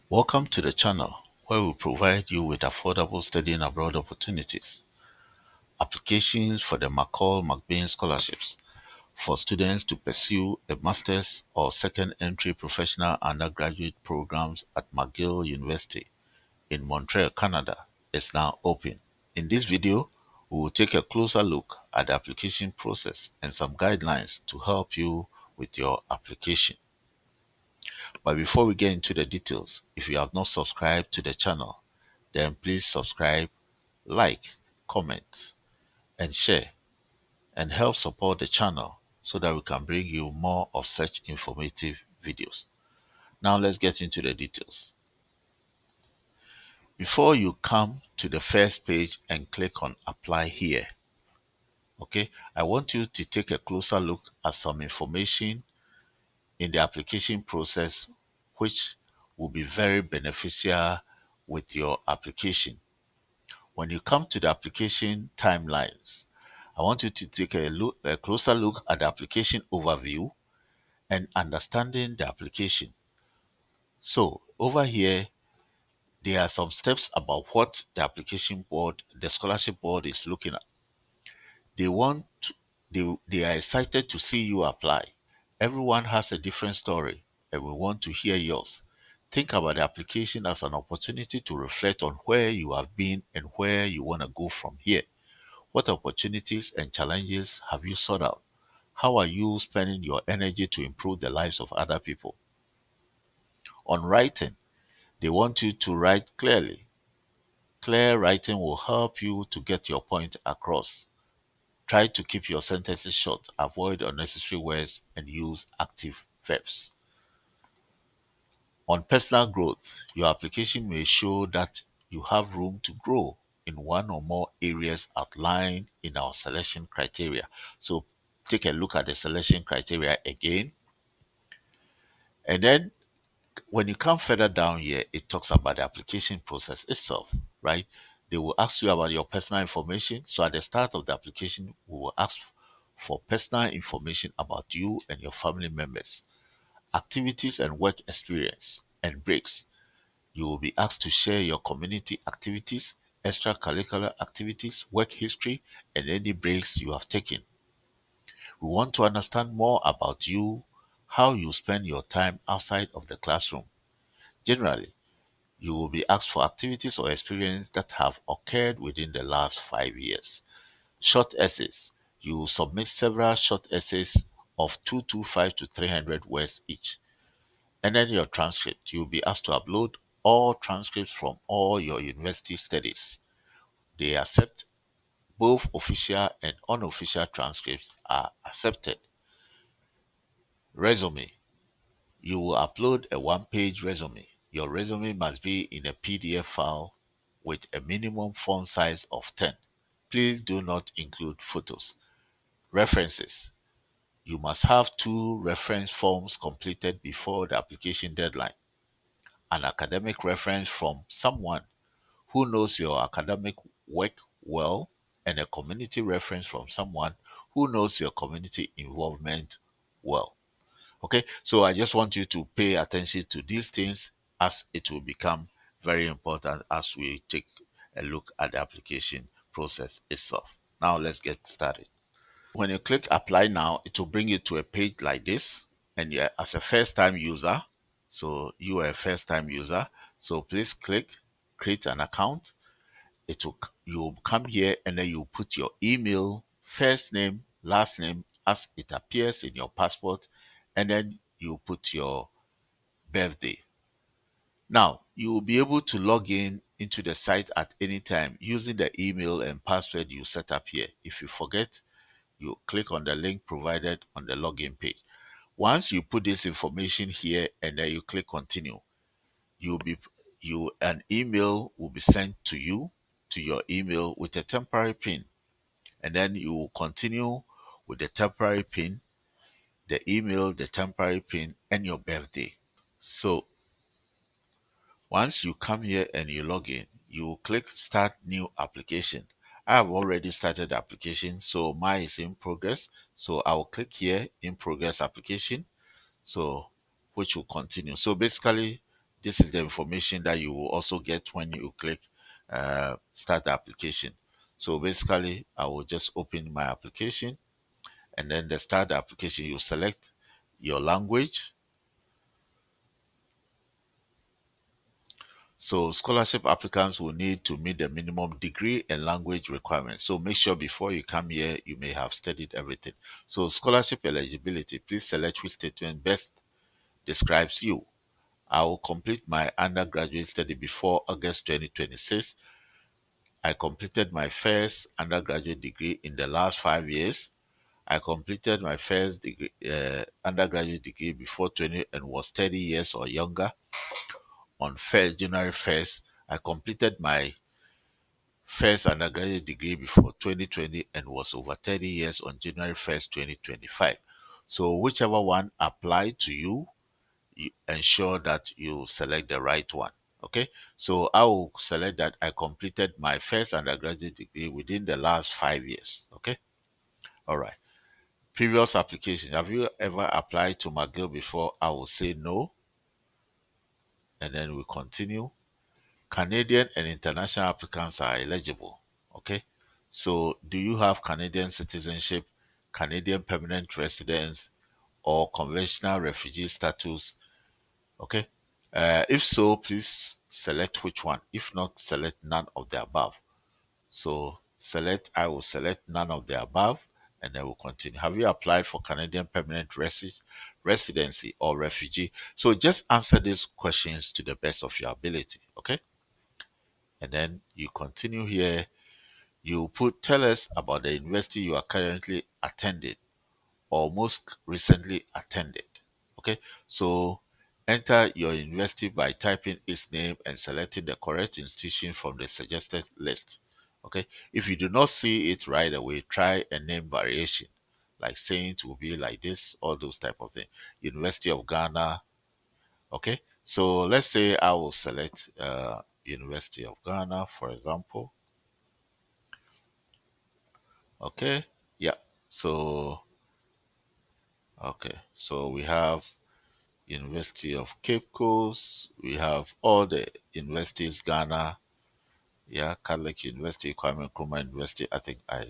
Welcome to the channel where we provide you with affordable studying abroad opportunities. Applications for the McCall MacBain Scholarships for students to pursue a master's or second entry professional undergraduate programs at McGill University in Montreal, Canada is now open. In this video, we will take a closer look at the application process and some guidelines to help you with your application. But before we get into the details, if you have not subscribed to the channel, then please subscribe, like, comment, and share, and help support the channel so that we can bring you more of such informative videos. Now let's get into the details. Before you come to the first page and click on apply here, okay, I want you to take a closer look at some information in the application process which will be very beneficial with your application. When you come to the application timelines, I want you to take a closer look at the application overview and understanding the application. So over here, there are some steps about what the application board, the scholarship board is looking at. They want to, they are excited to see you apply. Everyone has a different story and we want to hear yours. Think about the application as an opportunity to reflect on where you have been and where you want to go from here. What opportunities and challenges have you sought out? How are you spending your energy to improve the lives of other people? On writing, they want you to write clearly. Clear writing will help you to get your point across. Try to keep your sentences short, avoid unnecessary words, and use active verbs. On personal growth, your application may show that you have room to grow in one or more areas outlined in our selection criteria. So take a look at the selection criteria again. And then when you come further down here, it talks about the application process itself, right? They will ask you about your personal information. So at the start of the application, we will ask for personal information about you and your family members, activities and work experience, and breaks. You will be asked to share your community activities, extracurricular activities, work history, and any breaks you have taken. We want to understand more about you, how you spend your time outside of the classroom. Generally, you will be asked for activities or experiences that have occurred within the last 5 years. Short essays. You will submit several short essays of 225 to 300 words each. And then your transcript. You'll be asked to upload all transcripts from all your university studies. They accept both official and unofficial transcripts are accepted. Resume. You will upload a one-page resume. Your resume must be in a PDF file with a minimum font size of 10. Please do not include photos. References. You must have 2 reference forms completed before the application deadline. An academic reference from someone who knows your academic work well, and a community reference from someone who knows your community involvement well. Okay, so I just want you to pay attention to these things as it will become very important as we take a look at the application process itself. Now let's get started. When you click apply now, it will bring you to a page like this, and you're as a first time user, so you are a first time user, so please click create an account. You'll come here and then you put your email, first name, last name as it appears in your passport, and then you put your birthday. Now you will be able to log in into the site at any time using the email and password you set up here. If you forget, you click on the link provided on the login page. Once you put this information here and then you click continue, you'll be an email will be sent to you to your email with a temporary pin, and then you will continue with the temporary pin, the email, the temporary pin, and your birthday. So once you come here and you log in, you will click start new application. I have already started the application, so mine is in progress. So I will click here in progress application, so which will continue. So basically This is the information that you will also get when you click start the application. So basically, I will just open my application, and then the start the application, you select your language. So scholarship applicants will need to meet the minimum degree and language requirements. So make sure before you come here, you may have studied everything. So scholarship eligibility, please select which statement best describes you. I will complete my undergraduate study before August 2026. I completed my first undergraduate degree in the last 5 years. I completed my first degree, undergraduate degree before 20 and was 30 years or younger. On 1st, January 1st, I completed my first undergraduate degree before 2020 and was over 30 years on January 1st, 2025. So whichever one applied to you, you ensure that you select the right one. Okay, so I will select that I completed my first undergraduate degree within the last 5 years. Okay, all right. Previous application. Have you ever applied to McGill before? I will say no, and then we continue. Canadian and international applicants are eligible. Okay, so do you have Canadian citizenship, Canadian permanent residence, or conventional refugee status? Okay, if so, please select which one. If not, select none of the above. So I will select none of the above, and then we'll continue. Have you applied for Canadian permanent residency or refugee? So just answer these questions to the best of your ability. Okay, and then you continue here. You tell us about the university you are currently attending or most recently attended. Okay, so enter your university by typing its name and selecting the correct institution from the suggested list. Okay, if you do not see it right away, try a name variation, like saying it will be like this, all those type of things. University of Ghana. Okay, so let's say I will select University of Ghana, for example. Okay, yeah. So okay, so we have University of Cape Coast. We have all the universities, Ghana, yeah, Catholic University, Kwame Nkrumah University. I think I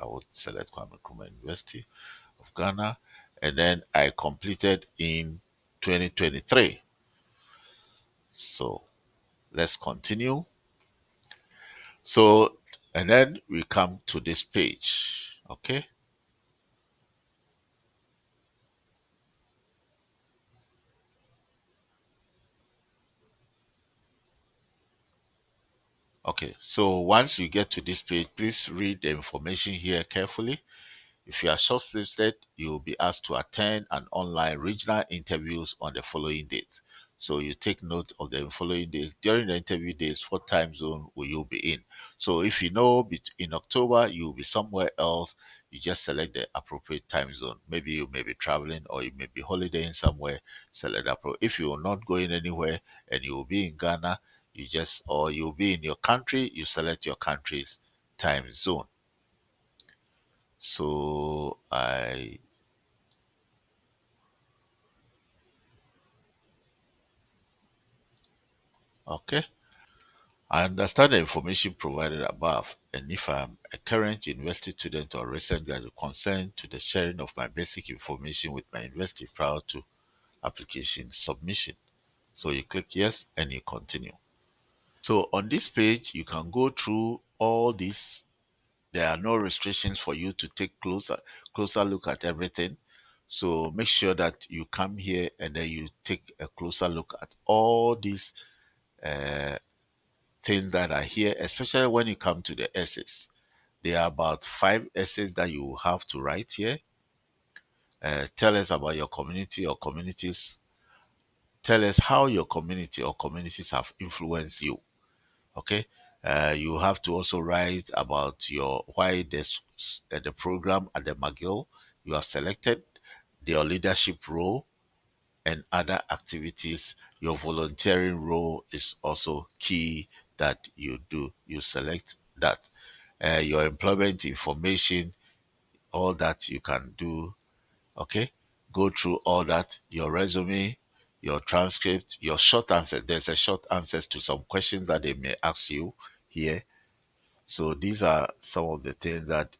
would select Kwame Nkrumah University of Ghana. And then I completed in 2023. So let's continue. So, and then we come to this page. Okay. Okay. So once you get to this page, please read the information here carefully. If you are shortlisted, you will be asked to attend an online regional interviews on the following dates. So you take note of the following days. During the interview days, what time zone will you be in? So if you know in October you will be somewhere else, you just select the appropriate time zone. Maybe you may be traveling or you may be holidaying somewhere, select If you are not going anywhere and you will be in Ghana, or you'll be in your country, you select your country's time zone. So okay. I understand the information provided above, and if I'm a current university student or recent graduate concerned to the sharing of my basic information with my university prior to application submission. So you click yes and you continue. So on this page, you can go through all this. There are no restrictions for you to take closer look at everything. So make sure that you come here and then you take a closer look at all these things that are here, especially when you come to the essays. There are about 5 essays that you have to write here. Tell us about your community or communities. Tell us how your community or communities have influenced you. Okay. You have to also write about why the program at the McGill you have selected, your leadership role, and other activities. Your volunteering role is also key that you do. You select that. Your employment information, all that you can do. Okay. Go through all that. Your resume, your transcript, your short answer. There's a short answers to some questions that they may ask you here. So these are some of the things that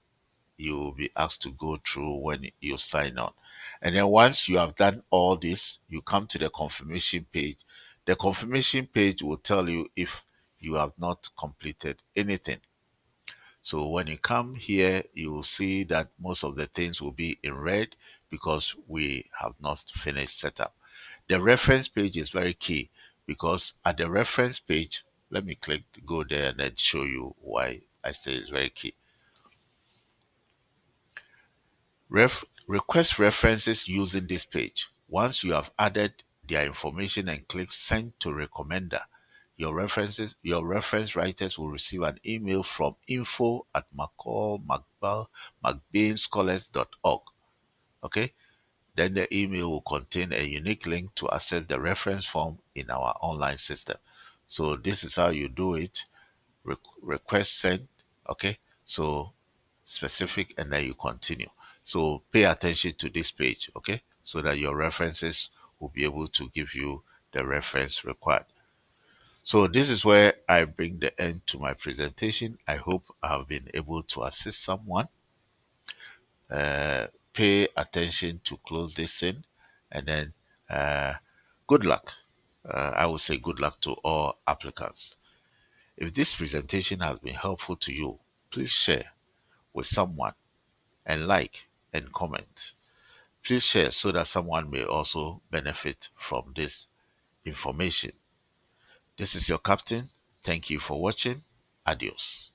you will be asked to go through when you sign on. And then once you have done all this, you come to the confirmation page. The confirmation page will tell you if you have not completed anything. So when you come here, you will see that most of the things will be in red because we have not finished setup. The reference page is very key because at the reference page, let me go there and then show you why I say it's very key. Request references using this page. Once you have added their information and click send to recommender, your reference writers will receive an email from info@McCall MacBain Scholars.org. Okay? Then the email will contain a unique link to access the reference form in our online system. So this is how you do it. Request send. Okay? So specific, and then you continue. So pay attention to this page, okay, so that your references will be able to give you the reference required. So this is where I bring the end to my presentation. I hope I have been able to assist someone. Pay attention to close this in, and then good luck. I would say good luck to all applicants. If this presentation has been helpful to you, please share with someone and like and comment. Please share so that someone may also benefit from this information. This is your captain. Thank you for watching. Adios.